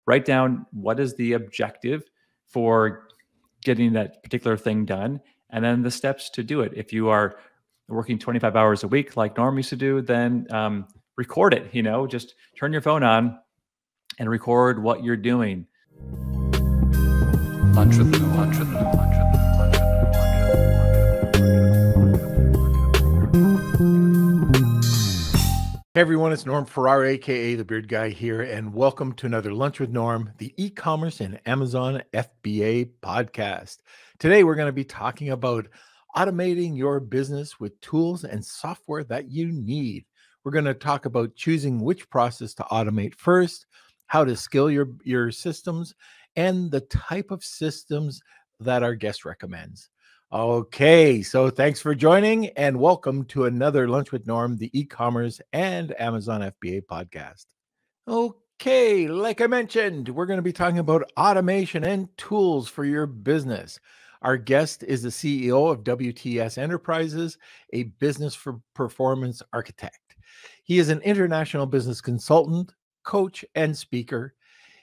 write down what is the objective for getting that particular thing done, and then the steps to do it. If you are working 25 hours a week like Norm used to do, then record it. Just turn your phone on and record what you're doing. Lunch with Norm. Lunch with Norm. Lunch with Norm. Hey everyone, it's Norm Ferrari, aka the Beard Guy here, and welcome to another Lunch with Norm, the e-commerce and Amazon FBA podcast. Today we're going to be talking about automating your business with tools and software that you need. We're going to talk about choosing which process to automate first, how to scale your systems, and the type of systems that our guest recommends. Okay, so thanks for joining and welcome to another Lunch with Norm, the e-commerce and Amazon FBA podcast. Okay, like I mentioned, we're going to be talking about automation and tools for your business. Our guest is the CEO of WTS Enterprises, a business for performance architect. He is an international business consultant, coach, and speaker.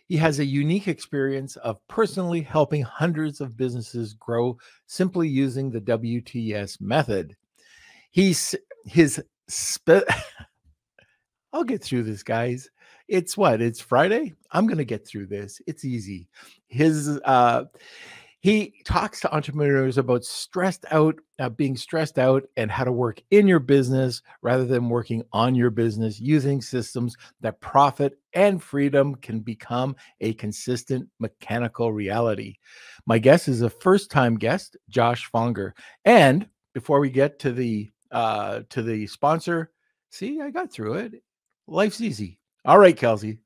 He has a unique experience of personally helping hundreds of businesses grow simply using the WTS method. I'll get through this, guys. It's Friday. I'm going to get through this. It's easy. He talks to entrepreneurs about being stressed out and how to work in your business rather than working on your business using systems that profit and freedom can become a consistent mechanical reality. My guest is a first-time guest, Josh Fonger. And before we get to the sponsor, see, I got through it. Life's easy. All right, Kelsey.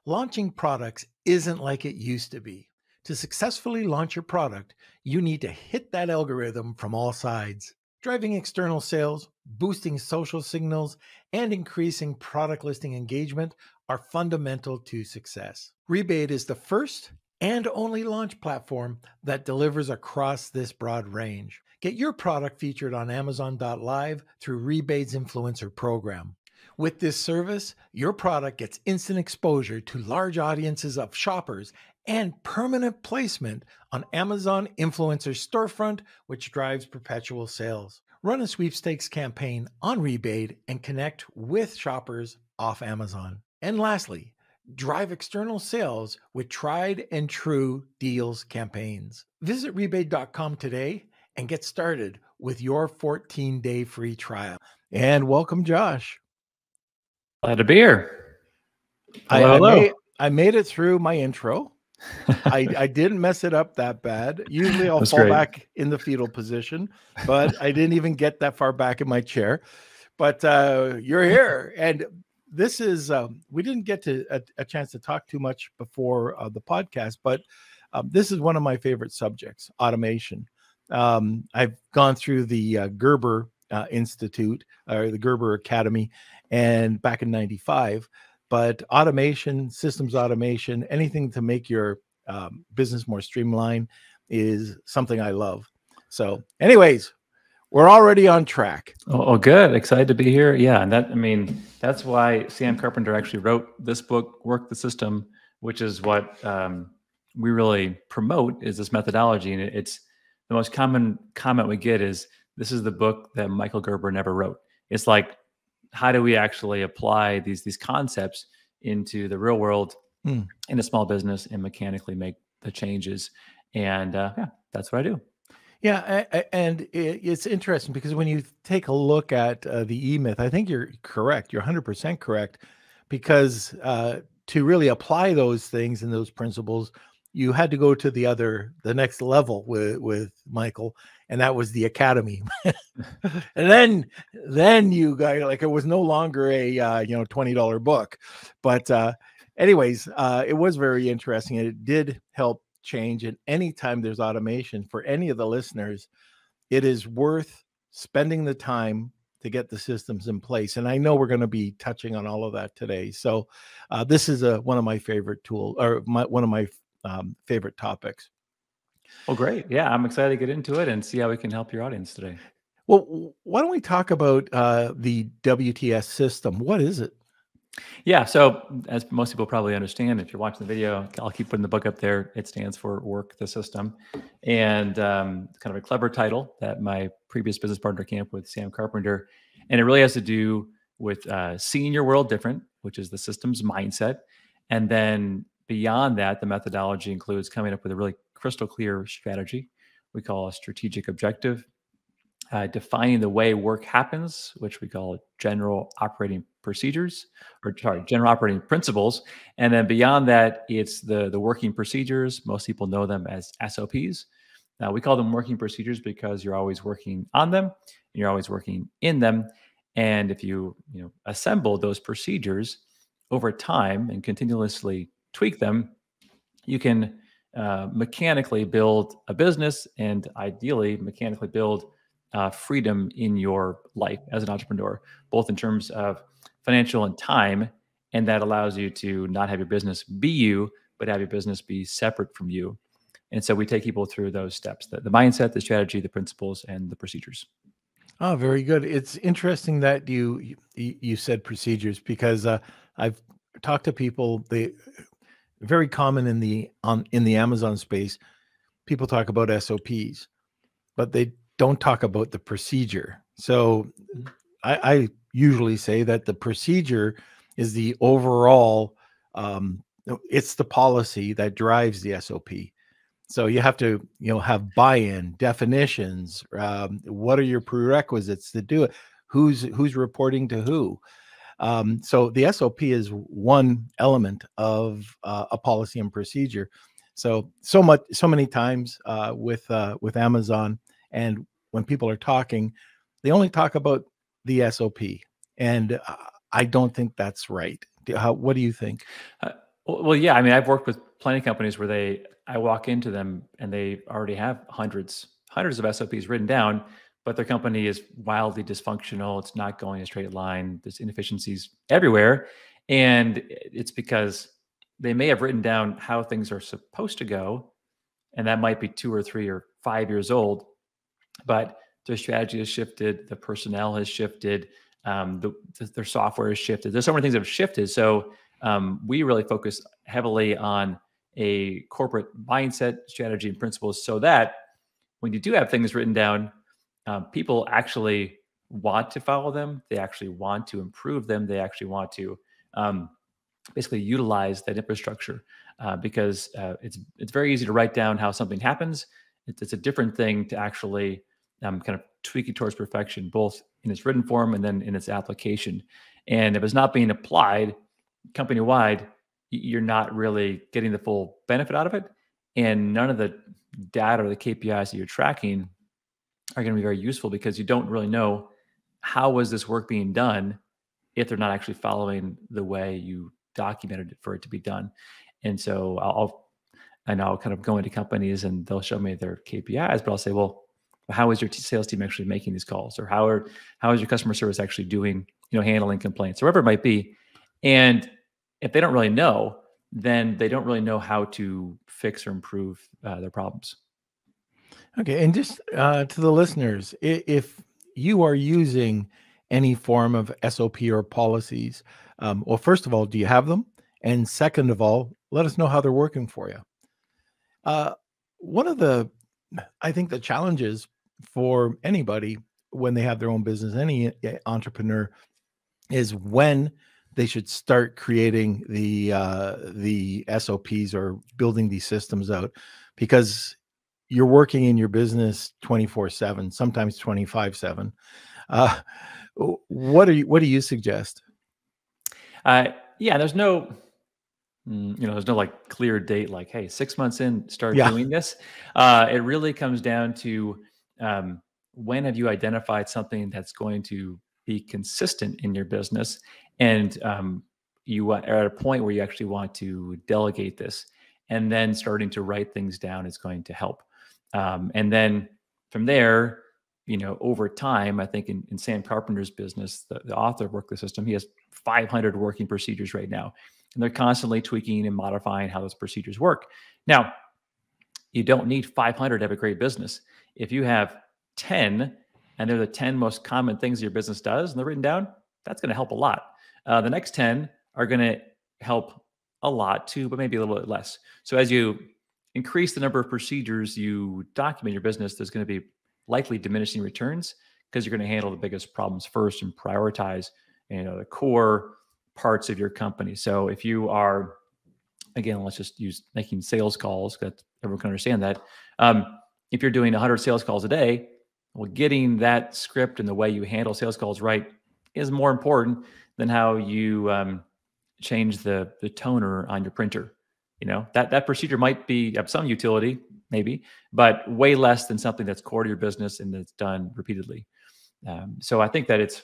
Launching products isn't like it used to be. To successfully launch your product, you need to hit that algorithm from all sides. Driving external sales, boosting social signals, and increasing product listing engagement are fundamental to success. Rebate is the first and only launch platform that delivers across this broad range. Get your product featured on Amazon.live through Rebate's influencer program. With this service, your product gets instant exposure to large audiences of shoppers and permanent placement on Amazon Influencer Storefront, which drives perpetual sales. Run a sweepstakes campaign on Rebate and connect with shoppers off Amazon. And lastly, drive external sales with tried and true deals campaigns. Visit rebate.com today and get started with your 14-day free trial. And welcome, Josh. Glad to be here. Hello. I made it through my intro. I didn't mess it up that bad. Usually I'll fall back in the fetal position, but I didn't even get that far back in my chair. But you're here. And this is, we didn't get to a chance to talk too much before the podcast, but this is one of my favorite subjects, automation. I've gone through the Gerber Institute or the Gerber Academy and back in 95. But automation, systems automation, anything to make your business more streamlined is something I love. So anyways, we're already on track. Oh, good. Excited to be here. Yeah. And that's why Sam Carpenter actually wrote this book, Work the System, which is what we really promote is this methodology. And it's the most common comment we get is, this is the book that Michael Gerber never wrote. It's like, how do we actually apply these concepts into the real world in a small business and mechanically make the changes? And that's what I do. Yeah, and it's interesting because when you take a look at the E-Myth, I think you're correct. You're 100% correct, because to really apply those things and those principles, you had to go to the next level with Michael, and that was the Academy. And then you got, like, it was no longer a $20 book, but anyways, it was very interesting, and it did help change. And anytime there's automation for any of the listeners, it is worth spending the time to get the systems in place. And I know we're going to be touching on all of that today. So this is one of my favorite tools, or one of my favorite topics. Well, great. Yeah, I'm excited to get into it and see how we can help your audience today. Well, why don't we talk about the WTS system? What is it? Yeah. So as most people probably understand, if you're watching the video, I'll keep putting the book up there. It stands for Work the System, and kind of a clever title that my previous business partner came up with, Sam Carpenter, and it really has to do with seeing your world different, which is the systems mindset, and then beyond that, the methodology includes coming up with a really crystal clear strategy we call a strategic objective, defining the way work happens, which we call general operating procedures, or sorry, general operating principles. And then beyond that, it's the working procedures. Most people know them as SOPs. Now we call them working procedures because you're always working on them, and you're always working in them. And if you assemble those procedures over time and continuously tweak them, you can mechanically build a business and ideally mechanically build freedom in your life as an entrepreneur, both in terms of financial and time. And that allows you to not have your business be you, but have your business be separate from you. And so we take people through those steps, the mindset, the strategy, the principles, and the procedures. Oh, very good. It's interesting that you said procedures because I've talked to people. They very common in the Amazon space. People talk about SOPs, but they don't talk about the procedure. So I usually say that the procedure is the overall. It's the policy that drives the SOP. So you have to, have buy-in, definitions. What are your prerequisites to do it? Who's reporting to who? So the SOP is one element of a policy and procedure. So many times with Amazon, and when people are talking, they only talk about the SOP, and I don't think that's right. What do you think? Well, yeah. I mean, I've worked with plenty of companies where I walk into them and they already have hundreds of SOPs written down, but their company is wildly dysfunctional. It's not going a straight line. There's inefficiencies everywhere, and it's because they may have written down how things are supposed to go, and that might be 2 or 3 or 5 years old, but their strategy has shifted, the personnel has shifted, their software has shifted. There's so many things that have shifted. So we really focus heavily on a corporate mindset, strategy, and principles, so that when you do have things written down, people actually want to follow them. They actually want to improve them. They actually want to basically utilize that infrastructure because it's very easy to write down how something happens. It's a different thing to actually kind of tweak it towards perfection, both in its written form and then in its application. And if it's not being applied company wide, you're not really getting the full benefit out of it. And none of the data or the KPIs that you're tracking are going to be very useful because you don't really know how is this work being done if they're not actually following the way you documented it for it to be done. And so I'll kind of go into companies and they'll show me their KPIs, but I'll say, well, how is your sales team actually making these calls, or how is your customer service actually doing, handling complaints, or whatever it might be. And if they don't really know, then they don't really know how to fix or improve their problems. Okay, and just to the listeners, if you are using any form of SOP or policies, well, first of all, do you have them? And second of all, let us know how they're working for you. One of I think the challenges for anybody when they have their own business, any entrepreneur, is when they should start creating the SOPs or building these systems out, because you're working in your business 24/7, sometimes 25/7. What do you suggest? Yeah, there's no like clear date, like, hey, 6 months in, start Yeah. doing this. It really comes down to when have you identified something that's going to be consistent in your business, and you are at a point where you actually want to delegate this, and then starting to write things down is going to help. And then from there, over time, I think in Sam Carpenter's business, the author of Work the System, he has 500 working procedures right now, and they're constantly tweaking and modifying how those procedures work. Now, you don't need 500 to have a great business. If you have 10, and they're the 10 most common things your business does, and they're written down, that's going to help a lot. The next 10 are going to help a lot too, but maybe a little bit less. So as you increase the number of procedures you document in your business, there's going to be likely diminishing returns because you're going to handle the biggest problems first and prioritize, the core parts of your company. So if you are, again, let's just use making sales calls, that everyone can understand that. If you're doing 100 sales calls a day, well, getting that script and the way you handle sales calls right is more important than how you change the toner on your printer. That procedure might be of some utility, maybe, but way less than something that's core to your business and that's done repeatedly. So I think that it's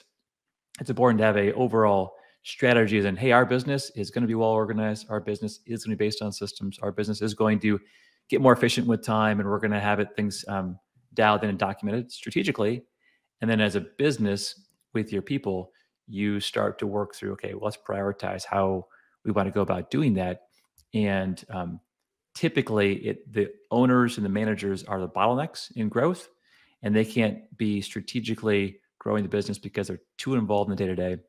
important to have a overall strategy. Then, hey, our business is going to be well organized. Our business is going to be based on systems. Our business is going to get more efficient with time, and we're going to have things dialed in and documented strategically. And then, as a business with your people, you start to work through, okay, well, let's prioritize how we want to go about doing that. And typically, the owners and the managers are the bottlenecks in growth, and they can't be strategically growing the business because they're too involved in the day-to-day.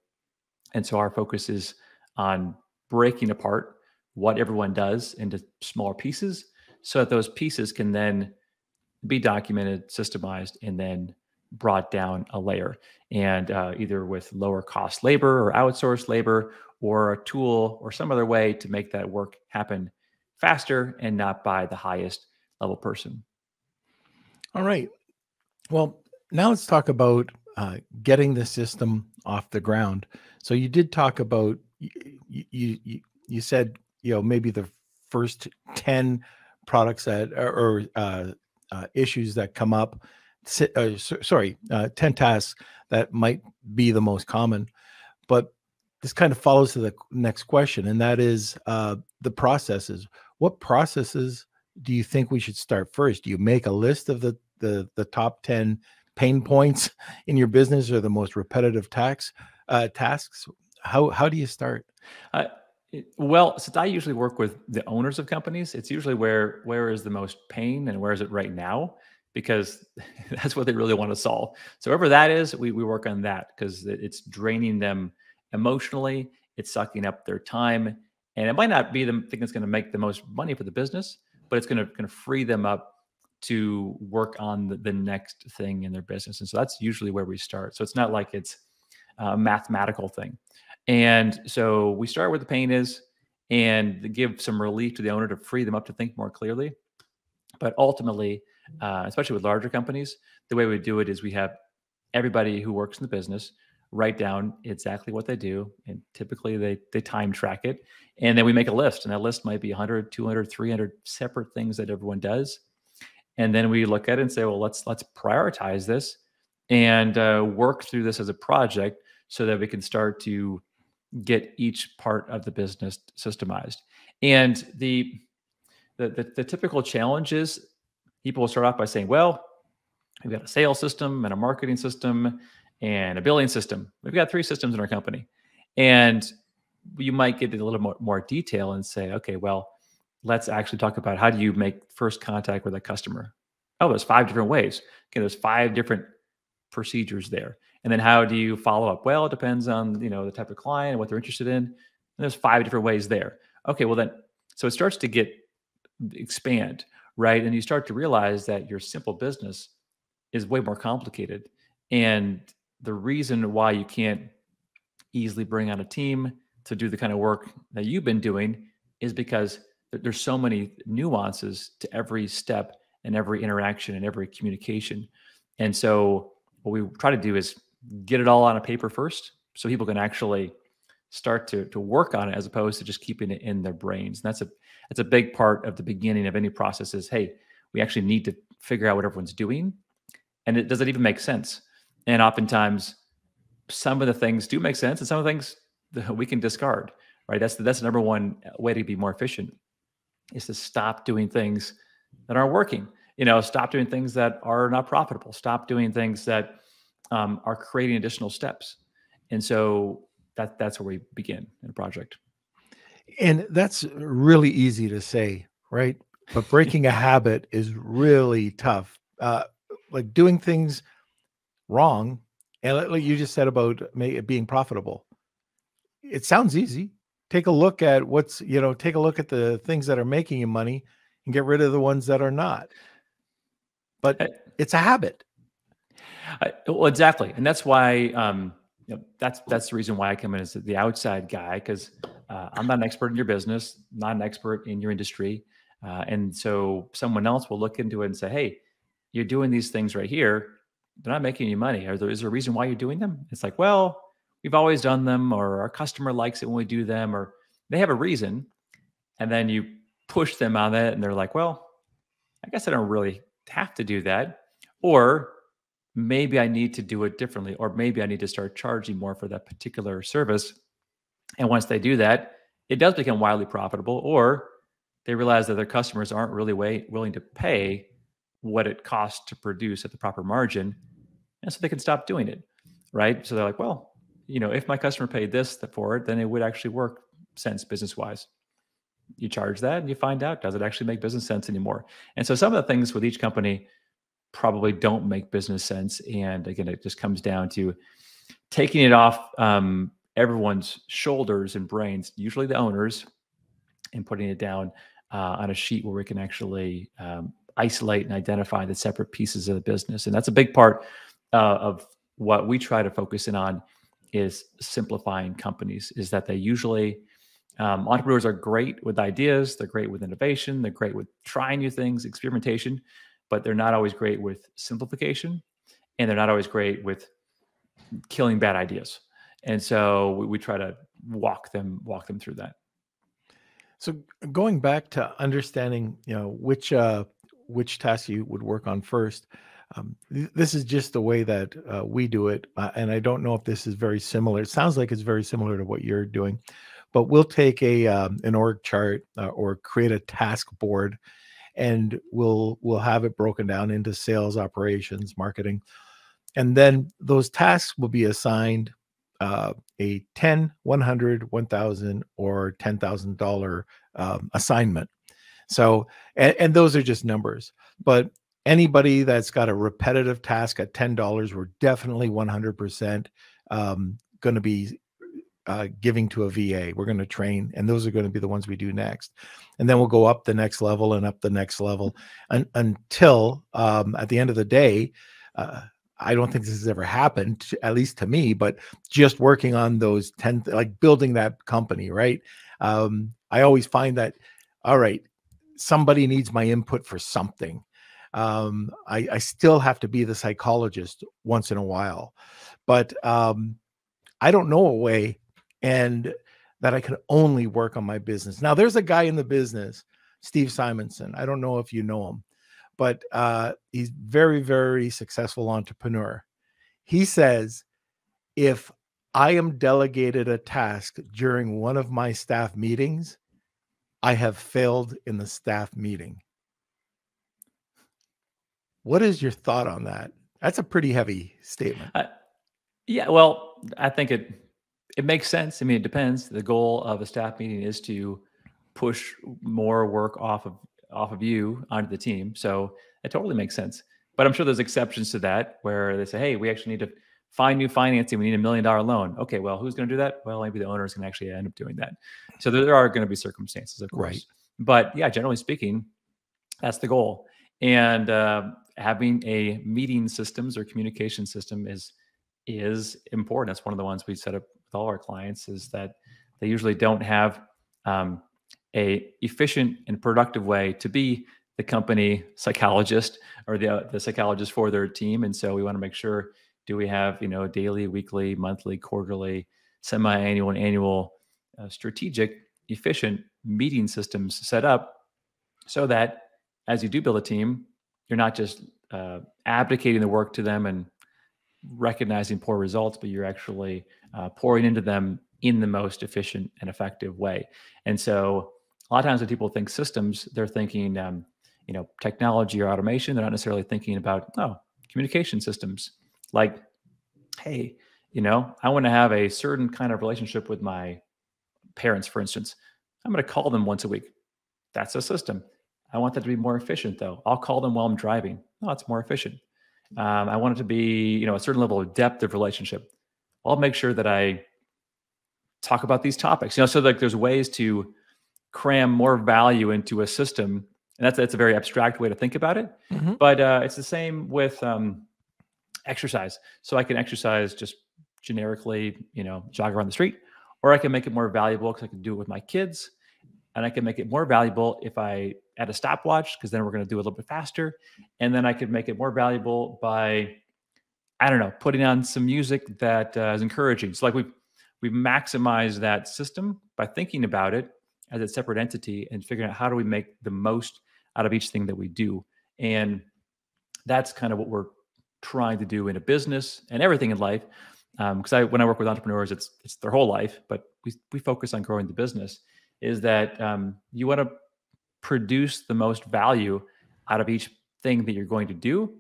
And so our focus is on breaking apart what everyone does into smaller pieces so that those pieces can then be documented, systemized, and then brought down a layer. And either with lower cost labor or outsourced labor or a tool or some other way to make that work happen faster and not by the highest level person. All right. Well, now let's talk about getting the system off the ground. So you did talk about, you said, maybe the first 10 products that or issues that come up, 10 tasks that might be the most common. But this kind of follows to the next question, and that is the processes. What processes do you think we should start first? Do you make a list of the top 10 pain points in your business or the most repetitive tasks? How do you start? Well, since I usually work with the owners of companies, it's usually where is the most pain and where is it right now, because that's what they really want to solve. So wherever that is, we work on that because it's draining them emotionally, it's sucking up their time, and it might not be the thing that's going to make the most money for the business, but it's going to free them up to work on the next thing in their business. And so that's usually where we start. So it's not like it's a mathematical thing. And so we start where the pain is and give some relief to the owner to free them up to think more clearly. But ultimately, especially with larger companies, the way we do it is we have everybody who works in the business write down exactly what they do. And typically they time track it. And then we make a list. And that list might be 100, 200, 300 separate things that everyone does. And then we look at it and say, well, let's prioritize this and work through this as a project so that we can start to get each part of the business systemized. And the typical challenge is people will start off by saying, well, we've got a sales system and a marketing system and a billing system. We've got 3 systems in our company. And you might get a little more detail and say, okay, well, let's actually talk about how do you make first contact with a customer? Oh, there's 5 different ways. Okay, there's 5 different procedures there. And then how do you follow up? Well, it depends on, the type of client and what they're interested in. And there's 5 different ways there. Okay, well then, so it starts to expand, right? And you start to realize that your simple business is way more complicated. And the reason why you can't easily bring on a team to do the kind of work that you've been doing is because there's so many nuances to every step and every interaction and every communication. And so what we try to do is get it all on a paper first so people can actually start to work on it as opposed to just keeping it in their brains. And that's a big part of the beginning of any process is, hey, we actually need to figure out what everyone's doing. And does it even make sense? And oftentimes some of the things do make sense and some of the things that we can discard, right? That's the number one way to be more efficient is to stop doing things that aren't working. Stop doing things that are not profitable. Stop doing things that are creating additional steps. And so that's where we begin in a project. And that's really easy to say, right? But breaking a habit is really tough. Like doing things wrong, and like you just said about it being profitable. It sounds easy, take a look at take a look at the things that are making you money and get rid of the ones that are not. But Uh, it's a habit. Well, exactly, and that's why that's the reason why I come in as the outside guy, because I'm not an expert in your business, not an expert in your industry, and so someone else will look into it and say, "Hey, you're doing these things right here. They're not making you money. Is there a reason why you're doing them?" It's like, well, we've always done them, or our customer likes it when we do them, or they have a reason, and then you push them on that, and they're like, "Well, I guess I don't really have to do that," or maybe I need to do it differently, or maybe I need to start charging more for that particular service. And once they do that, it does become wildly profitable, or they realize that their customers aren't really willing to pay what it costs to produce at the proper margin. And so they can stop doing it. Right. So they're like, well, if my customer paid this for it, then it would actually work sense business wise. You charge that and you find out, does it actually make business sense anymore? And so some of the things with each company probably don't make business sense. And again, it just comes down to taking it off everyone's shoulders and brains, usually the owners, and putting it down on a sheet where we can actually isolate and identify the separate pieces of the business. And that's a big part of what we try to focus in on, is simplifying companies. Is that they usually entrepreneurs are great with ideas, they're great with innovation, they're great with trying new things, experimentation, but they're not always great with simplification, and they're not always great with killing bad ideas. And so we try to walk them through that. So going back to understanding, which task you would work on first. This is just the way that we do it, and I don't know if this is very similar. It sounds like it's very similar to what you're doing, but we'll take an org chart or create a task board, and we'll have it broken down into sales, operations, marketing, and then those tasks will be assigned a 10, 100, 1,000, or $10,000 assignment. So, and those are just numbers, but anybody that's got a repetitive task at $10, we're definitely 100% going to be giving to a VA. We're going to train, and those are going to be the ones we do next. And then we'll go up the next level and up the next level until at the end of the day, I don't think this has ever happened, at least to me, but just working on those 10, like building that company, right? I always find that, all right, somebody needs my input for something. I still have to be the psychologist once in a while, but I don't know a way and that I can only work on my business. Now, there's a guy in the business, Steve Simonson. I don't know if you know him, but he's very, very successful entrepreneur. He says, if I am delegated a task during one of my staff meetings, I have failed in the staff meeting. What is your thought on that? That's a pretty heavy statement. Yeah, well, I think it makes sense. I mean, it depends. The goal of a staff meeting is to push more work off of you onto the team. So it totally makes sense. But I'm sure there's exceptions to that where they say, hey, we actually need to find new financing. We need $1 million loan. Okay, well, who's going to do that? Well, maybe the owners can actually end up doing that. So there are going to be circumstances, of course. Right. But yeah, generally speaking, that's the goal. And having a meeting systems or communication system is important. That's one of the ones we set up with all our clients, is that they usually don't have a efficient and productive way to be the company psychologist or the psychologist for their team. And so we want to make sure, do we have, daily, weekly, monthly, quarterly, semi-annual, and annual strategic, efficient meeting systems set up so that as you do build a team, you're not just abdicating the work to them and recognizing poor results, but you're actually pouring into them in the most efficient and effective way. And so a lot of times when people think systems, they're thinking, technology or automation. They're not necessarily thinking about, communication systems. Like, hey, I want to have a certain kind of relationship with my parents, for instance. I'm going to call them once a week. That's a system. I want that to be more efficient, though. I'll call them while I'm driving. No, it's more efficient. I want it to be, a certain level of depth of relationship. I'll make sure that I talk about these topics. So like there's ways to cram more value into a system, and that's a very abstract way to think about it. Mhm. But it's the same with exercise. So I can exercise just generically, jog around the street, or I can make it more valuable because I can do it with my kids, and I can make it more valuable if I add a stopwatch, because then we're going to do it a little bit faster, and then I could make it more valuable by, I don't know, putting on some music that is encouraging. So like we've maximized that system by thinking about it as a separate entity and figuring out how do we make the most out of each thing that we do. And that's kind of what we're trying to do in a business and everything in life. Because when I work with entrepreneurs, it's their whole life, but we focus on growing the business. Is that you want to produce the most value out of each thing that you're going to do,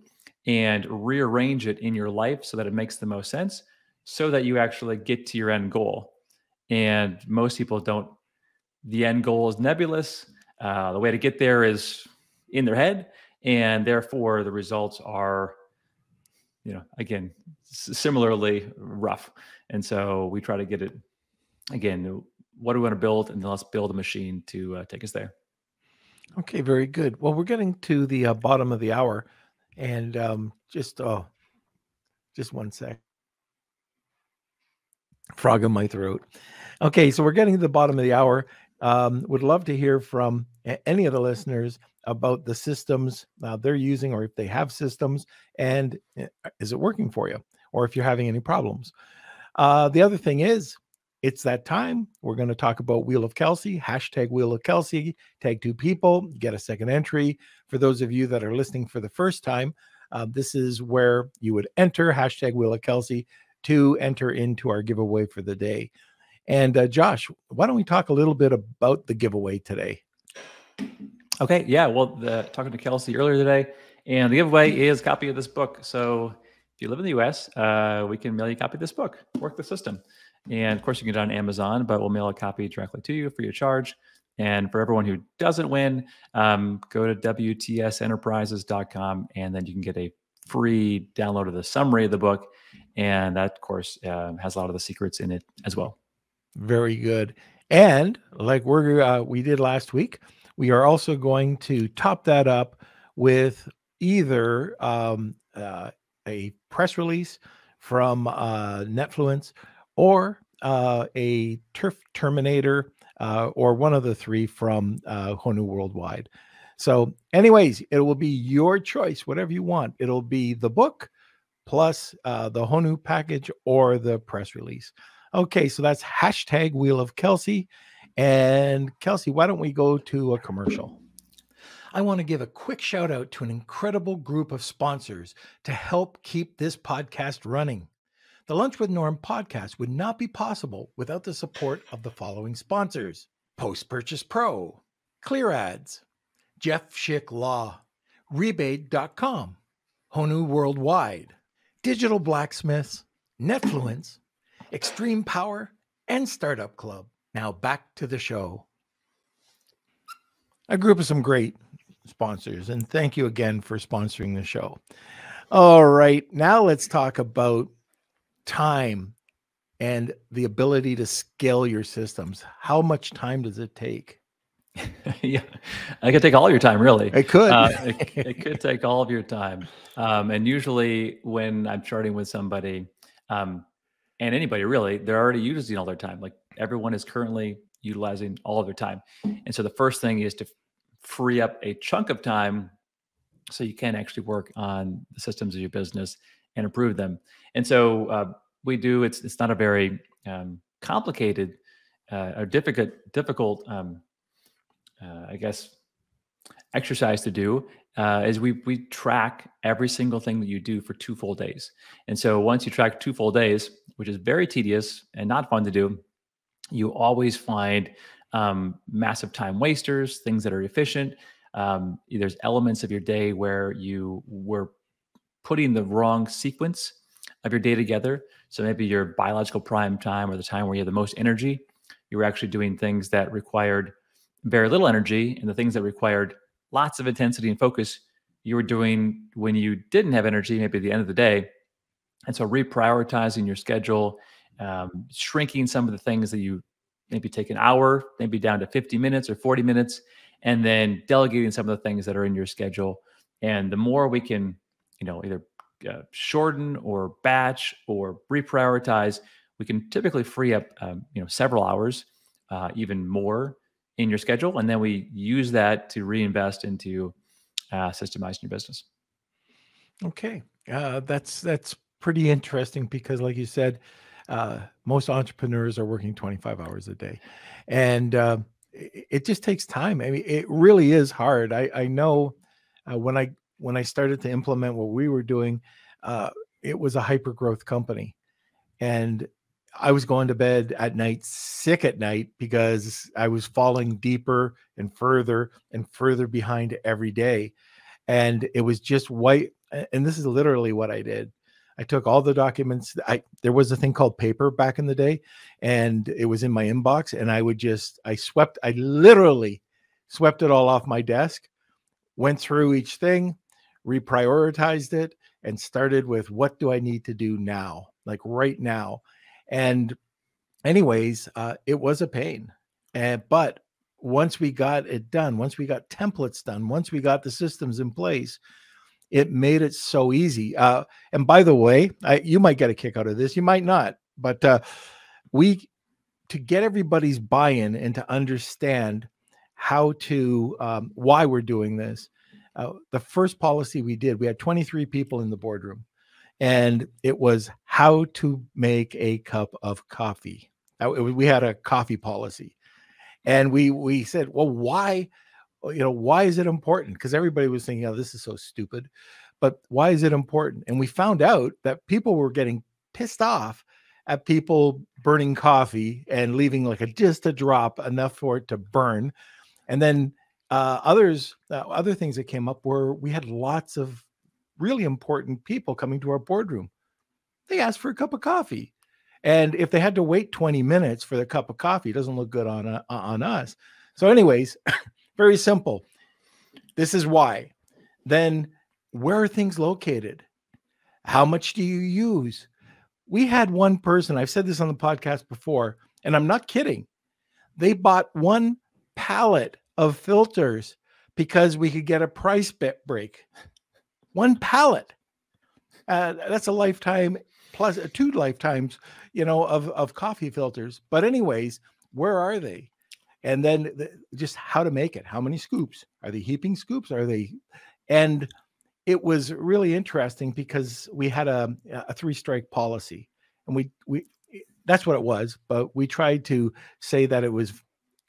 and rearrange it in your life so that it makes the most sense, so that you actually get to your end goal. And most people don't. The end goal is nebulous. The way to get there is in their head, and therefore the results are, again, similarly rough. And so we try to get it, again, what do we want to build, and then let's build a machine to take us there. Okay, very good. Well, we're getting to the bottom of the hour, and just one sec. Frog in my throat. Okay, so we're getting to the bottom of the hour. Would love to hear from any of the listeners about the systems they're using, or if they have systems, and is it working for you, or if you're having any problems. The other thing is, it's that time. We're going to talk about Wheel of Kelsey, hashtag Wheel of Kelsey, tag 2 people, get a second entry. For those of you that are listening for the first time, this is where you would enter hashtag Wheel of Kelsey to enter into our giveaway for the day. And Josh, why don't we talk a little bit about the giveaway today? Okay, yeah. Well, talking to Kelsey earlier today, and the giveaway is a copy of this book. So if you live in the U.S., we can mail you a copy of this book, Work the System. And of course, you can get it on Amazon, but we'll mail a copy directly to you for your charge. And for everyone who doesn't win, go to WTSenterprises.com, and then you can get a free download of the summary of the book. And that, of course, has a lot of the secrets in it as well. Very good. And like we did last week, we are also going to top that up with either a press release from Netfluence, or a Turf Terminator, or one of the 3 from Honu Worldwide. So anyways, it will be your choice, whatever you want. It'll be the book plus the Honu package or the press release. Okay, so that's hashtag Wheel of Kelsey. And Kelsey, why don't we go to a commercial? I want to give a quick shout out to an incredible group of sponsors to help keep this podcast running. The Lunch with Norm podcast would not be possible without the support of the following sponsors: Post Purchase Pro, Clear Ads, Jeff Schick Law, Rebate.com, Honu Worldwide, Digital Blacksmiths, Netfluence, Extreme Power, and Startup Club. Now back to the show. A group of some great sponsors, and thank you again for sponsoring the show. All right, now let's talk about time and the ability to scale your systems. How much time does it take? Yeah, it could take all your time, really. It could. It could take all of your time. And usually when I'm charting with somebody, and anybody really, they're already using all their time. Like everyone is currently utilizing all of their time. And so the first thing is to free up a chunk of time so you can actually work on the systems of your business and improve them. And so we do, it's not a very complicated or difficult I guess, exercise to do, is we track every single thing that you do for 2 full days. And so once you track 2 full days, which is very tedious and not fun to do, you always find massive time wasters, things that are efficient. There's elements of your day where you were putting the wrong sequence of your day together. So maybe your biological prime time, or the time where you have the most energy, you were actually doing things that required very little energy, and the things that required lots of intensity and focus, you were doing when you didn't have energy, maybe at the end of the day. And so reprioritizing your schedule shrinking some of the things that you maybe take an hour, maybe down to 50 minutes or 40 minutes, and then delegating some of the things that are in your schedule. And the more we can, either shorten or batch or reprioritize, we can typically free up, several hours, even more in your schedule. And then we use that to reinvest into systemizing your business. Okay, that's pretty interesting because, like you said, most entrepreneurs are working 25 hours a day, and it just takes time. I mean, it really is hard. I know when I started to implement what we were doing, it was a hyper growth company, and I was going to bed at night sick at night because I was falling deeper and further behind every day. And it was just white. And this is literally what I did. I took all the documents. There was a thing called paper back in the day, and it was in my inbox. And I literally swept it all off my desk, went through each thing, reprioritized it, and started with what do I need to do now, like right now. And anyways, it was a pain. But once we got it done, once we got templates done, once we got the systems in place, it made it so easy. And by the way, you might get a kick out of this, you might not, but to get everybody's buy-in and to understand why we're doing this. The first policy we had 23 people in the boardroom, and it was how to make a cup of coffee. We had a coffee policy, and we said, well, why is it important? Because everybody was thinking, oh, this is so stupid, but why is it important? And we found out that people were getting pissed off at people burning coffee and leaving just a drop, enough for it to burn. And then other things that came up were we had lots of really important people coming to our boardroom. They asked for a cup of coffee. And if they had to wait 20 minutes for the cup of coffee, it doesn't look good on us. So anyways, very simple. This is why. Then where are things located? How much do you use? We had one person, I've said this on the podcast before, and I'm not kidding. They bought one pallet of filters because we could get a price break. One pallet. That's a lifetime plus 2 lifetimes, of coffee filters. But anyways, where are they? And then just how to make it. How many scoops? Are they heaping scoops? And it was really interesting because we had a 3-strike policy, and we that's what it was. But we tried to say that it was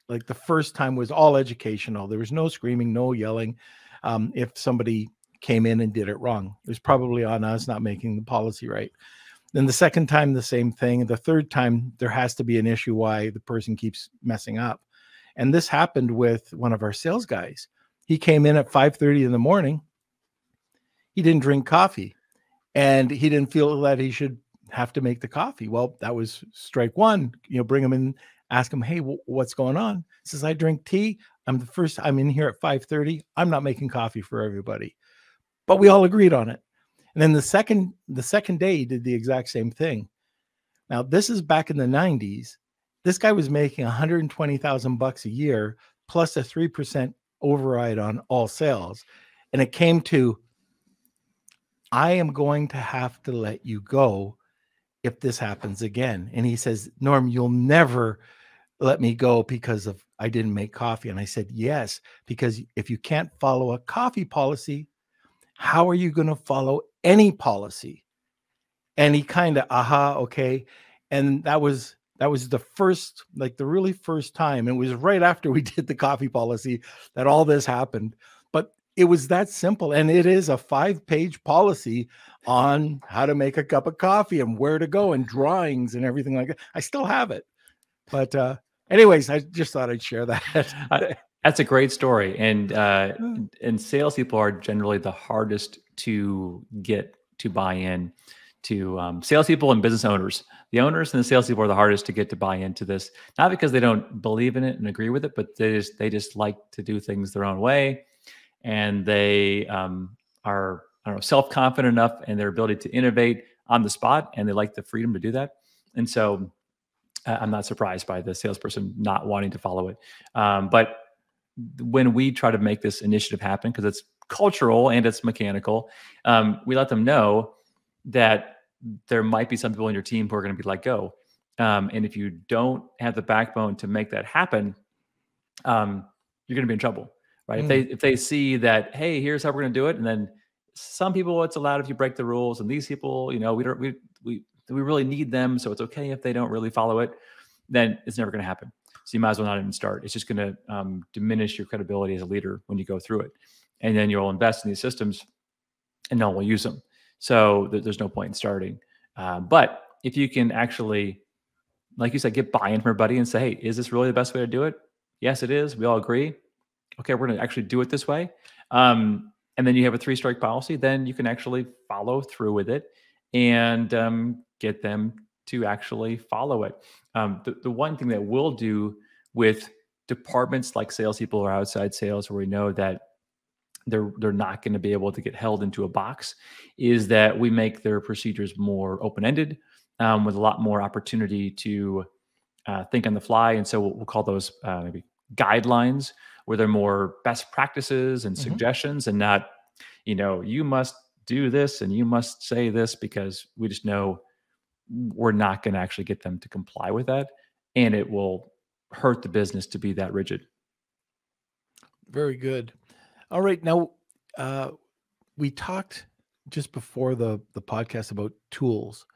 like the first time was all educational. There was no screaming, no yelling. If somebody came in and did it wrong, it was probably on us not making the policy right. Then the second time, the same thing. The third time, there has to be an issue why the person keeps messing up. And this happened with one of our sales guys. He came in at 5:30 in the morning. He didn't drink coffee, and he didn't feel that he should have to make the coffee. Well, that was strike one. Bring him in, ask him, hey, what's going on? He says, I drink tea. I'm in here at 5:30. I'm not making coffee for everybody. But we all agreed on it. And then the second day, he did the exact same thing. Now, this is back in the 90s. This guy was making $120,000 a year plus a 3% override on all sales. And it came to, I am going to have to let you go if this happens again. And he says, Norm, you'll never let me go because I didn't make coffee. And I said, yes, because if you can't follow a coffee policy, how are you going to follow any policy? And he kind of, okay. And that was the first, the really first time. It was right after we did the coffee policy that all this happened. But it was that simple. And it is a 5-page policy on how to make a cup of coffee and where to go and drawings and everything like that. I still have it. But anyways, I just thought I'd share that. That's a great story. And salespeople are generally the hardest to get to buy in to. Salespeople and business owners. The owners and the salespeople are the hardest to get to buy into this, not because they don't believe in it and agree with it, but they just like to do things their own way. And they are self-confident enough in their ability to innovate on the spot, and they like the freedom to do that. And so I'm not surprised by the salesperson not wanting to follow it. But when we try to make this initiative happen, because it's cultural and it's mechanical, we let them know that there might be some people in your team who are going to be let go. And if you don't have the backbone to make that happen, you're going to be in trouble, right? If they see that, hey, here's how we're going to do it, and then some people it's allowed if you break the rules, and these people, we really need them, so it's okay if they don't really follow it, then it's never going to happen. So you might as well not even start. It's just going to diminish your credibility as a leader when you go through it, and then you'll invest in these systems, and no one will use them. So there's no point in starting. But if you can actually, like you said, get buy-in from everybody and say, hey, is this really the best way to do it? Yes, it is. We all agree. Okay, we're going to actually do it this way. And then you have a 3-strike policy, then you can actually follow through with it and get them to actually follow it. The one thing that we'll do with departments like salespeople or outside sales, where we know that they're not going to be able to get held into a box, is that we make their procedures more open-ended, with a lot more opportunity to think on the fly. And so we'll call those maybe guidelines, where they're more best practices and suggestions, and not, you must do this and you must say this, because we just know we're not going to actually get them to comply with that. And it will hurt the business to be that rigid. Very good. All right. Now, we talked just before the podcast about tools,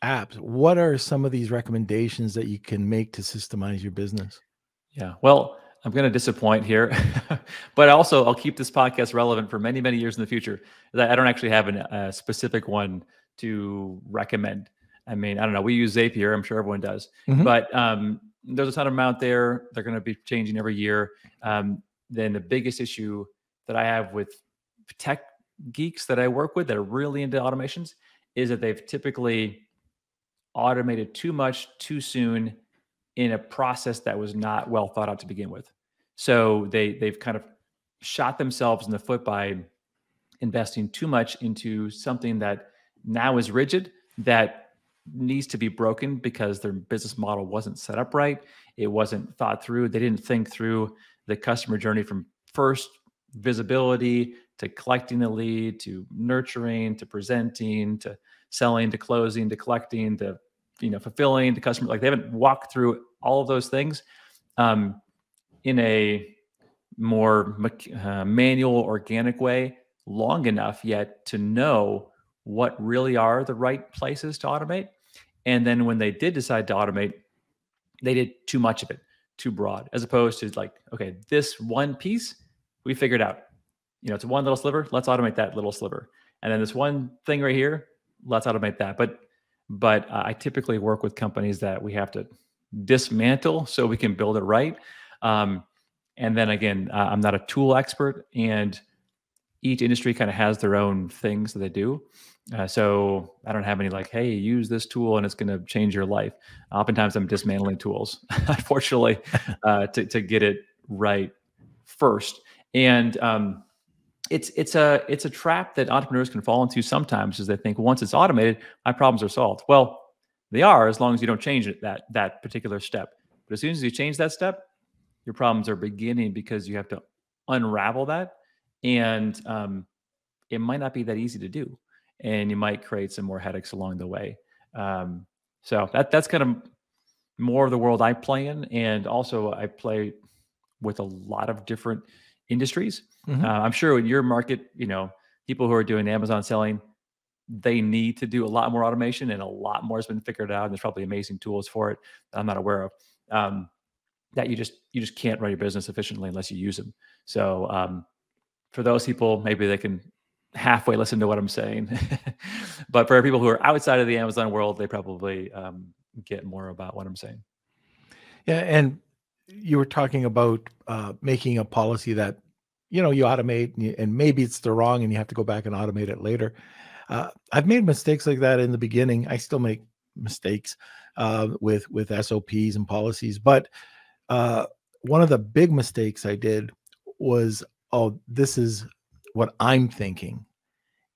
apps. What are some of these recommendations that you can make to systemize your business? Yeah. Well, I'm going to disappoint here, but also I'll keep this podcast relevant for many, many years in the future. I don't actually have a specific one to recommend. I mean, I don't know. We use Zapier. I'm sure everyone does, but there's a ton of them out there. They're going to be changing every year. Then the biggest issue that I have with tech geeks that I work with that are really into automations is that they've typically automated too much too soon in a process that was not well thought out to begin with. So they've kind of shot themselves in the foot by investing too much into something that now is rigid, that needs to be broken because their business model wasn't set up right. It wasn't thought through. They didn't think through the customer journey from first visibility to collecting the lead, to nurturing, to presenting, to selling, to closing, to collecting, to fulfilling the customer. Like, they haven't walked through all of those things in a more manual, organic way long enough yet to know what really are the right places to automate. And then when they did decide to automate, they did too much of it, too broad, as opposed to like, okay, this one piece we figured out. It's one little sliver. Let's automate that little sliver. And then this one thing right here, let's automate that. But I typically work with companies that we have to dismantle so we can build it right. And then again, I'm not a tool expert, and each industry kind of has their own things that they do. So I don't have any like, hey, use this tool and it's going to change your life. Oftentimes I'm dismantling tools, unfortunately, to get it right first. And it's a trap that entrepreneurs can fall into sometimes, is they think once it's automated, my problems are solved. Well, they are, as long as you don't change it, that particular step. But as soon as you change that step, your problems are beginning, because you have to unravel that. And it might not be that easy to do. And you might create some more headaches along the way. So that's kind of more of the world I play in. And also I play with a lot of different industries. I'm sure in your market, people who are doing Amazon selling, they need to do a lot more automation, and a lot more has been figured out. And there's probably amazing tools for it that I'm not aware of, that you just can't run your business efficiently unless you use them. So for those people, maybe they can halfway listen to what I'm saying. But for people who are outside of the Amazon world, they probably get more about what I'm saying. Yeah. And you were talking about making a policy that, you automate, and maybe it's the wrong and you have to go back and automate it later. I've made mistakes like that in the beginning. I still make mistakes with SOPs and policies. But one of the big mistakes I did was, this is what I'm thinking.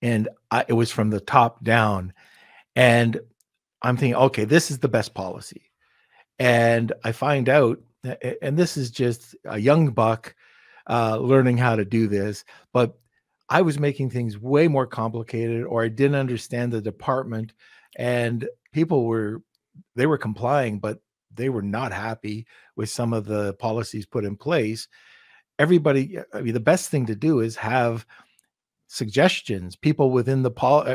And it was from the top down. And I'm thinking, okay, this is the best policy. And I find out, and this is just a young buck learning how to do this, but I was making things way more complicated, or I didn't understand the department, and people they were complying, but they were not happy with some of the policies put in place. Everybody, I mean, the best thing to do is have suggestions. People within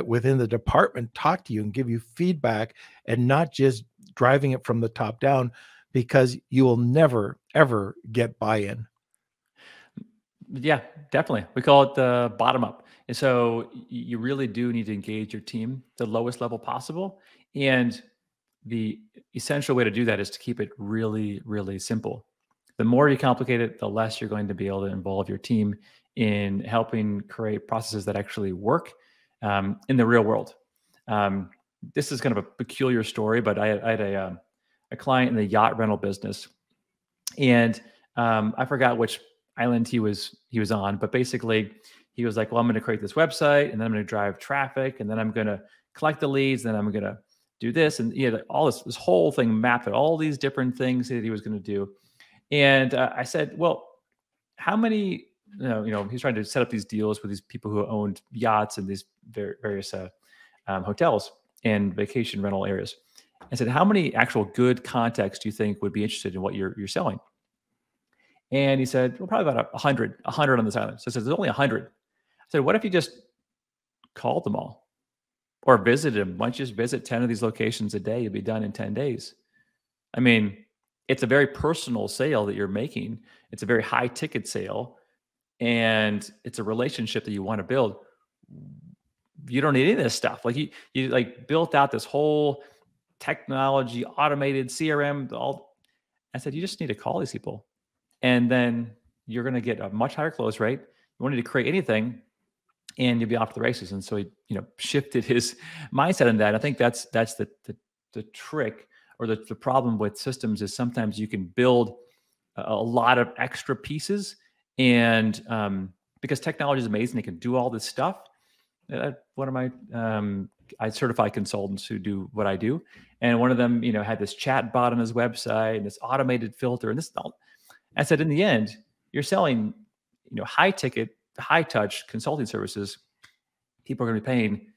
within the department talk to you and give you feedback, and not just driving it from the top down, because you will never ever get buy-in. Yeah, definitely. We call it the bottom up. And so you really do need to engage your team the lowest level possible. And the essential way to do that is to keep it really, really simple. The more you complicate it, the less you're going to be able to involve your team in helping create processes that actually work in the real world. This is kind of a peculiar story, but I had a client in the yacht rental business, and I forgot which island he was on, but basically he was like, well, I'm going to create this website, and then I'm going to drive traffic, and then I'm going to collect the leads, then I'm going to do this, and all this whole thing mapped out all these different things that he was going to do. And I said, well, how many, he's trying to set up these deals with these people who owned yachts and these various hotels and vacation rental areas. I said, how many actual good contacts do you think would be interested in what you're selling? And he said, well, probably about 100 on this island. So I said, there's only 100. I said, what if you just called them all or visited them? Why don't you just visit 10 of these locations a day? You'll be done in 10 days. I mean, it's a very personal sale that you're making. It's a very high ticket sale, and it's a relationship that you want to build. You don't need any of this stuff. Like you like built out this whole technology, automated CRM, all. I said, you just need to call these people, and then you're going to get a much higher close rate. You won't need to create anything, and you'll be off to the races. And so he, shifted his mindset on that. I think that's the trick, or the problem with systems, is sometimes you can build a lot of extra pieces, and because technology is amazing, it can do all this stuff. One of my I certify consultants who do what I do, and one of them, had this chat bot on his website and this automated filter, and this. I said, in the end, you're selling, high ticket, high touch consulting services. People are going to be paying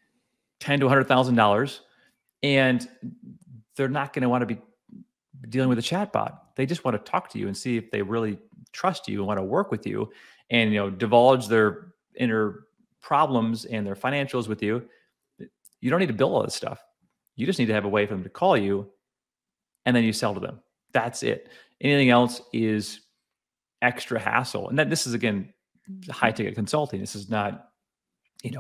$10,000 to $100,000, and they're not going to want to be dealing with a chat bot. They just want to talk to you and see if they really trust you and want to work with you, and divulge their inner problems and their financials with you. You don't need to build all this stuff. You just need to have a way for them to call you, and then you sell to them. That's it. Anything else is extra hassle. And this is, again, high ticket consulting. This is not,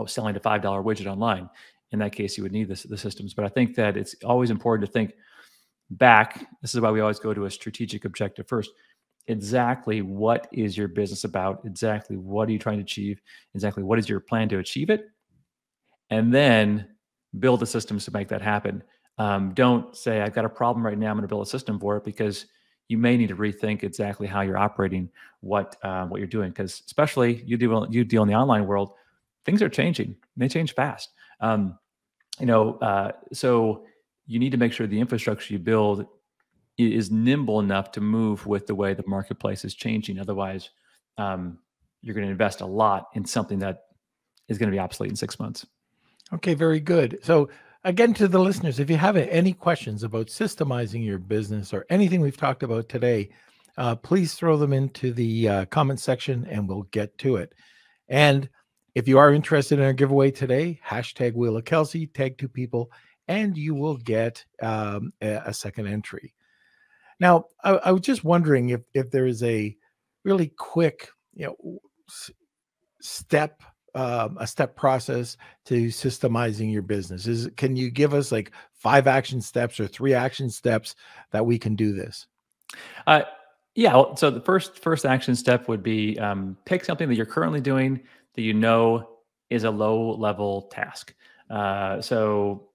selling a $5 widget online. In that case, you would need the systems. But I think that it's always important to think back. This is why we always go to a strategic objective first. Exactly what is your business about? Exactly what are you trying to achieve? Exactly what is your plan to achieve it? And then build the systems to make that happen. Don't say, I've got a problem right now, I'm going to build a system for it, because you may need to rethink exactly how you're operating, what you're doing. Because especially you deal in the online world, things are changing. They change fast. So you need to make sure the infrastructure you build is nimble enough to move with the way the marketplace is changing. Otherwise, you're going to invest a lot in something that is going to be obsolete in 6 months. Okay, very good. So again, to the listeners, if you have any questions about systemizing your business or anything we've talked about today, please throw them into the comment section and we'll get to it. And if you are interested in our giveaway today, hashtag Wheel of Kelsey, tag 2 people, and you will get a second entry. Now, I was just wondering if there is a really quick, step process to systemizing your business. Can you give us like 5 action steps or 3 action steps that we can do this? Yeah. Well, so the first action step would be pick something that you're currently doing that is a low level task. So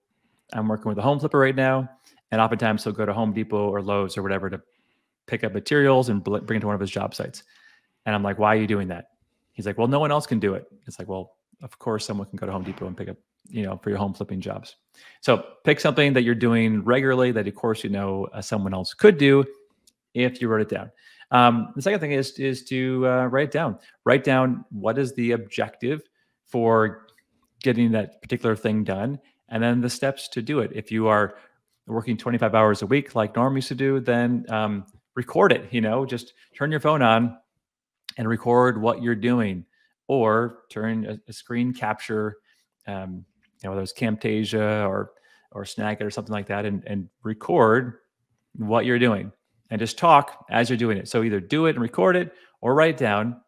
I'm working with a home flipper right now, and oftentimes he'll go to Home Depot or Lowe's or whatever to pick up materials and bring it to one of his job sites. And I'm like, why are you doing that? He's like, well, no one else can do it. It's like, well, of course someone can go to Home Depot and pick up for your home flipping jobs. So pick something that you're doing regularly that, of course, someone else could do if you wrote it down. The second thing is to write it down. Write down what is the objective for getting that particular thing done, and then the steps to do it. If you are working 25 hours a week like Norm used to do, then record it. Just turn your phone on and record what you're doing, or turn a screen capture, whether it's Camtasia or Snagit or something like that, and record what you're doing, and just talk as you're doing it. So either do it and record it, or write it down,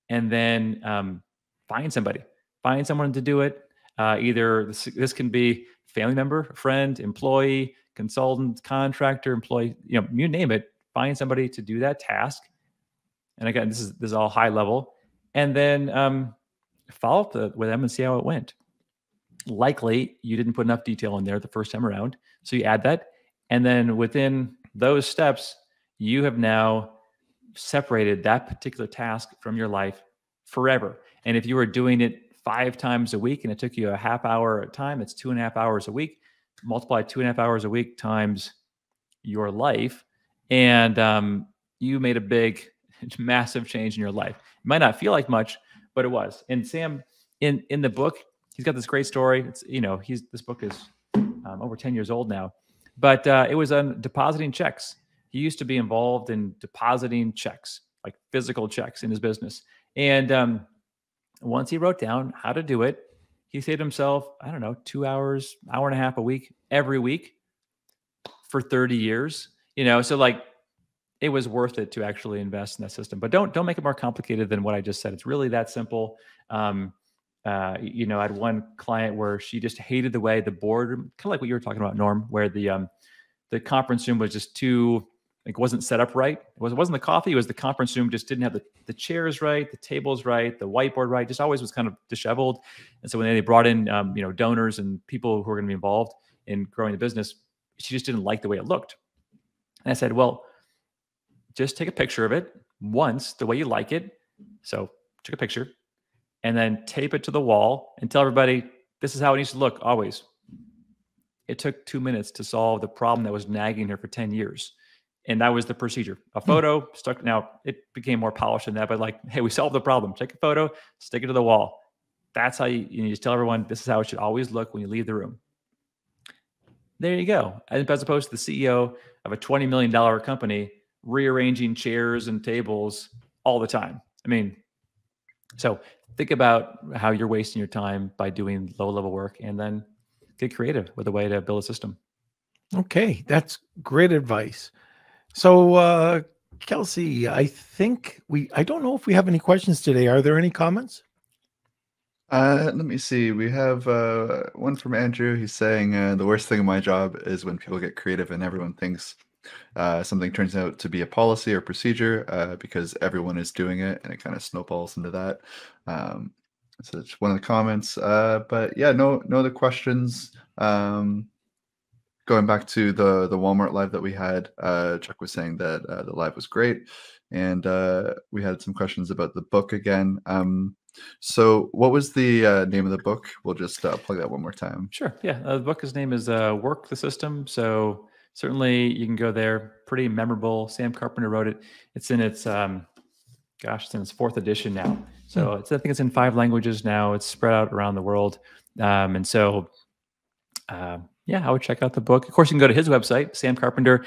and then find someone to do it. Either this can be family member, friend, employee, consultant, contractor, employee, you name it. Find somebody to do that task. And again, this is all high level. And then follow up with them and see how it went. Likely you didn't put enough detail in there the first time around, so you add that. And then within those steps, you have now separated that particular task from your life forever. And if you were doing it 5 times a week and it took you a half hour at a time, it's 2.5 hours a week. Multiply 2.5 hours a week times your life, and you made a big, massive change in your life. It might not feel like much, but it was. And Sam, in the book, he's got this great story. It's this book is over 10 years old now, but it was on depositing checks. He used to be involved in depositing checks, like physical checks, in his business. And once he wrote down how to do it, he saved himself, 2 hours, hour and a half a week, every week for 30 years. So like, it was worth it to actually invest in that system. But don't make it more complicated than what I just said. It's really that simple. I had one client where she just hated the way the board, kind of like what you were talking about, Norm, where the conference room was just too, like, wasn't set up right. It wasn't the coffee. It was the conference room just didn't have the chairs right, the tables right, the whiteboard right. Just always was kind of disheveled. And so when they brought in, donors and people who were going to be involved in growing the business, she just didn't like the way it looked. And I said, well, just take a picture of it once the way you like it. So took a picture and then tape it to the wall and tell everybody, this is how it needs to look always. It took 2 minutes to solve the problem that was nagging her for 10 years. And that was the procedure. A photo stuck. Now it became more polished than that, but like, hey, we solved the problem. Take a photo, stick it to the wall. That's how you just tell everyone, this is how it should always look when you leave the room. There you go. As opposed to the CEO of a $20 million company rearranging chairs and tables all the time. So think about how you're wasting your time by doing low-level work, and then get creative with a way to build a system. Okay, that's great advice. So, Kelsey, I don't know if we have any questions today. Are there any comments? Let me see. We have one from Andrew. He's saying the worst thing in my job is when people get creative and everyone thinks something turns out to be a policy or procedure because everyone is doing it, and it kind of snowballs into that. So it's one of the comments. But yeah, no other questions. Going back to the Walmart live that we had, Chuck was saying that the live was great, and we had some questions about the book again. So what was the name of the book? We'll just plug that one more time. Sure. Yeah. The book's name is Work the System. So certainly you can go there. Pretty memorable. Sam Carpenter wrote it. It's in its, it's in its 4th edition now. So I think it's in 5 languages now. It's spread out around the world. And so, I would check out the book. Of course, you can go to his website, Sam Carpenter.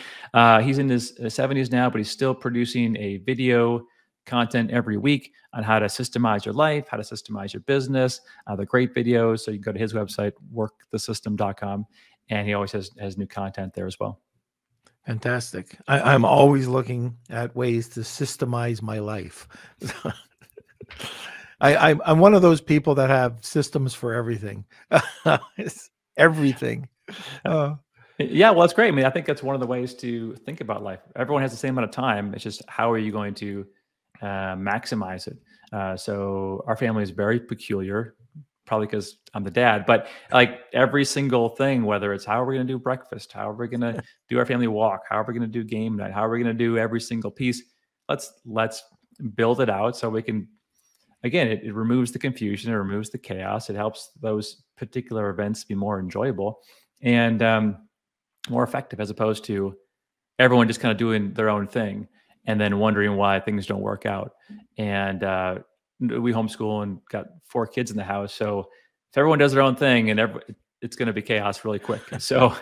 He's in his 70s now, but he's still producing a video content every week on how to systemize your life, how to systemize your business. They're great videos. So you can go to his website, workthesystem.com, and he always has new content there as well. Fantastic. I'm always looking at ways to systemize my life. I'm one of those people that have systems for everything. Everything. Yeah, well, it's great. I think that's one of the ways to think about life. Everyone has the same amount of time. It's just, how are you going to maximize it? So our family is very peculiar, probably because I'm the dad, but like every single thing, whether it's how are we going to do breakfast, how are we going to do our family walk, how are we going to do game night, how are we going to do every single piece, let's build it out so we can again, it removes the confusion, it removes the chaos, it helps those particular events be more enjoyable and more effective, as opposed to everyone just kind of doing their own thing and then wondering why things don't work out. And we homeschool and got 4 kids in the house, so if everyone does their own thing, and it's going to be chaos really quick. So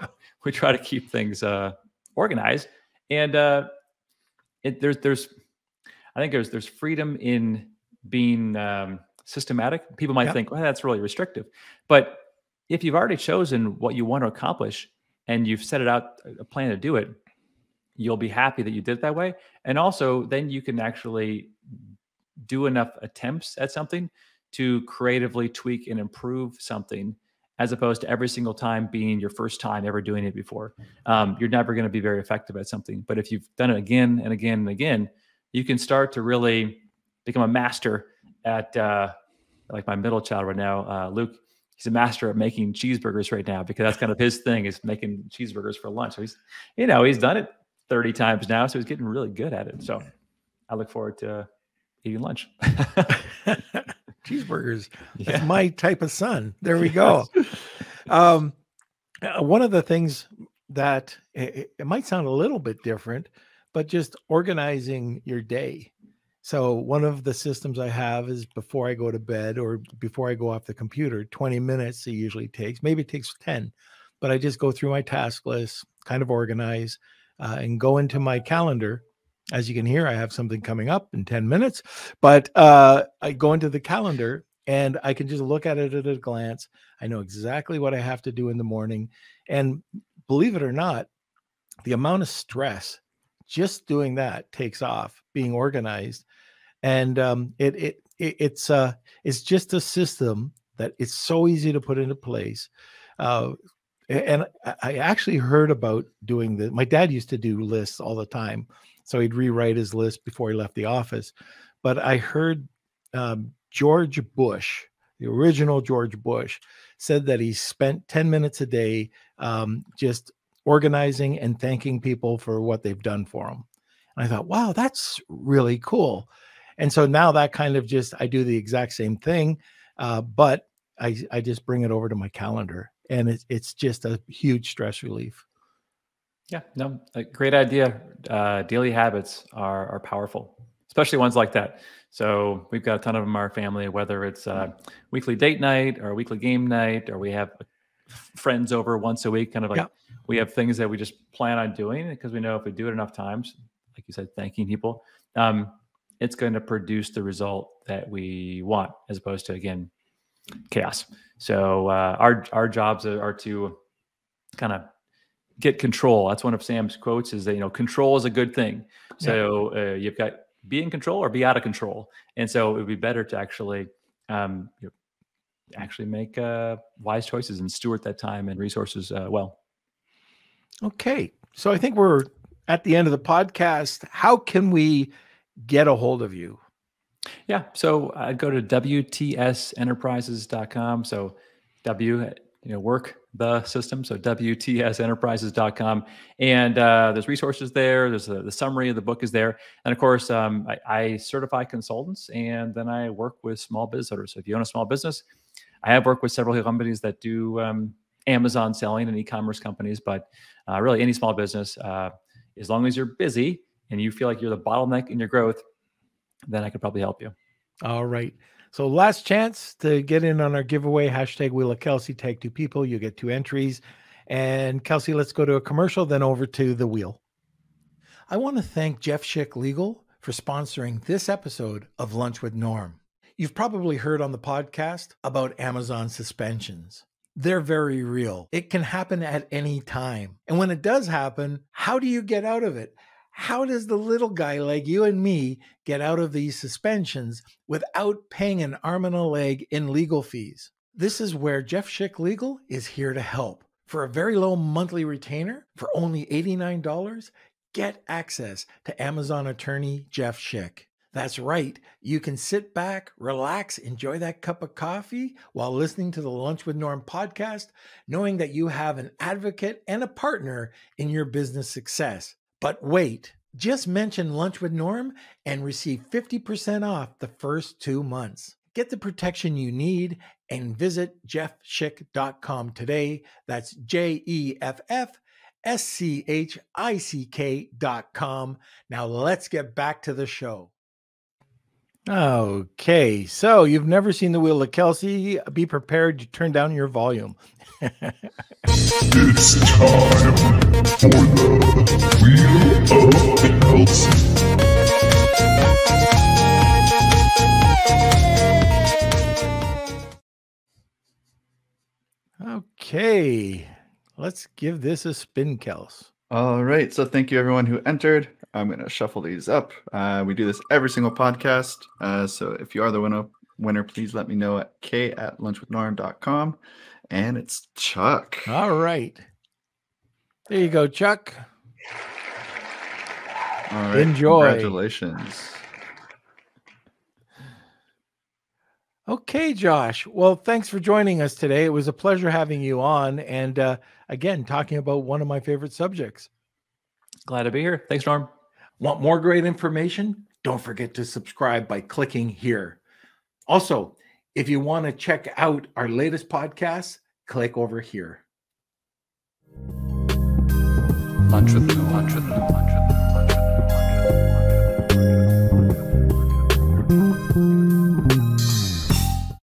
we try to keep things organized, and there's I think there's freedom in being systematic. People might think, well, that's really restrictive, but if you've already chosen what you want to accomplish and you've set it out a plan to do it, you'll be happy that you did it that way. And also then you can actually do enough attempts at something to creatively tweak and improve something, as opposed to every single time being your first time ever doing it before. You're never going to be very effective at something. But if you've done it again and again and again, you can start to really become a master at, like my middle child right now, Luke, he's a master at making cheeseburgers right now, because that's kind of his thing, is making cheeseburgers for lunch. So he's done it 30 times now. So he's getting really good at it. So I look forward to eating lunch. Cheeseburgers. That's my type of son. There we go. One of the things that it might sound a little bit different, but just organizing your day. So one of the systems I have is before I go to bed or before I go off the computer, 20 minutes it usually takes. Maybe it takes 10, but I just go through my task list, kind of organize, and go into my calendar. As you can hear, I have something coming up in 10 minutes, but I go into the calendar and I can just look at it at a glance. I know exactly what I have to do in the morning. And believe it or not, the amount of stress just doing that takes off, being organized. And it's just a system that it's so easy to put into place. And I actually heard about doing this. My dad used to do lists all the time. So he'd rewrite his list before he left the office. But I heard George Bush, the original George Bush, said that he spent 10 minutes a day just organizing and thanking people for what they've done for him. And I thought, wow, that's really cool. And so now that kind of I do the exact same thing, but I just bring it over to my calendar, and it's just a huge stress relief. Yeah, no, a great idea. Daily habits are powerful, especially ones like that. So we've got a ton of them in our family, whether it's weekly date night or weekly game night, or we have friends over once a week, kind of like we have things that we just plan on doing because we know if we do it enough times, like you said, thanking people, it's going to produce the result that we want, as opposed to, again, chaos. So our jobs are to kind of get control. That's one of Sam's quotes, is that, control is a good thing. So you've got be in control or be out of control. And so it would be better to actually actually make wise choices and steward that time and resources well. Okay. So I think we're at the end of the podcast. How can we get a hold of you? Yeah. So I'd go to WTSenterprises.com. So work the system. So WTSenterprises.com. And there's resources there. There's the summary of the book is there. And of course, I certify consultants, and then I work with small business owners. So if you own a small business, I have worked with several companies that do Amazon selling and e-commerce companies, but really any small business, as long as you're busy and you feel like you're the bottleneck in your growth, then I could probably help you. All right. So last chance to get in on our giveaway, #Wheel of Kelsey, tag 2 people. You get 2 entries. And Kelsey, let's go to a commercial, then over to the wheel. I want to thank Jeff Schick Legal for sponsoring this episode of Lunch with Norm. You've probably heard on the podcast about Amazon suspensions. They're very real. It can happen at any time. And when it does happen, how do you get out of it? How does the little guy like you and me get out of these suspensions without paying an arm and a leg in legal fees? This is where Jeff Schick Legal is here to help. For a very low monthly retainer, for only $89, get access to Amazon attorney Jeff Schick. That's right. You can sit back, relax, enjoy that cup of coffee while listening to the Lunch with Norm podcast, knowing that you have an advocate and a partner in your business success. But wait, Just mention Lunch with Norm and receive 50% off the first 2 months. Get the protection you need and visit jeffschick.com today. That's JEFFSCHICK.com. Now let's get back to the show. Okay, so you've never seen The Wheel of Kelsey. Be prepared to turn down your volume. It's time for the Wheel of Kelsey. Okay, let's give this a spin, Kels. All right. So thank you everyone who entered. I'm going to shuffle these up. We do this every single podcast. So if you are the winner, please let me know at k@lunchwithnorm.com. And it's Chuck. All right. There you go, Chuck. All right. Enjoy. Congratulations. Okay, Josh. Well, thanks for joining us today. It was a pleasure having you on. And again, talking about one of my favorite subjects. Glad to be here. Thanks, Norm. Want more great information? Don't forget to subscribe by clicking here. Also, if you want to check out our latest podcasts, click over here. Lunch with Norm.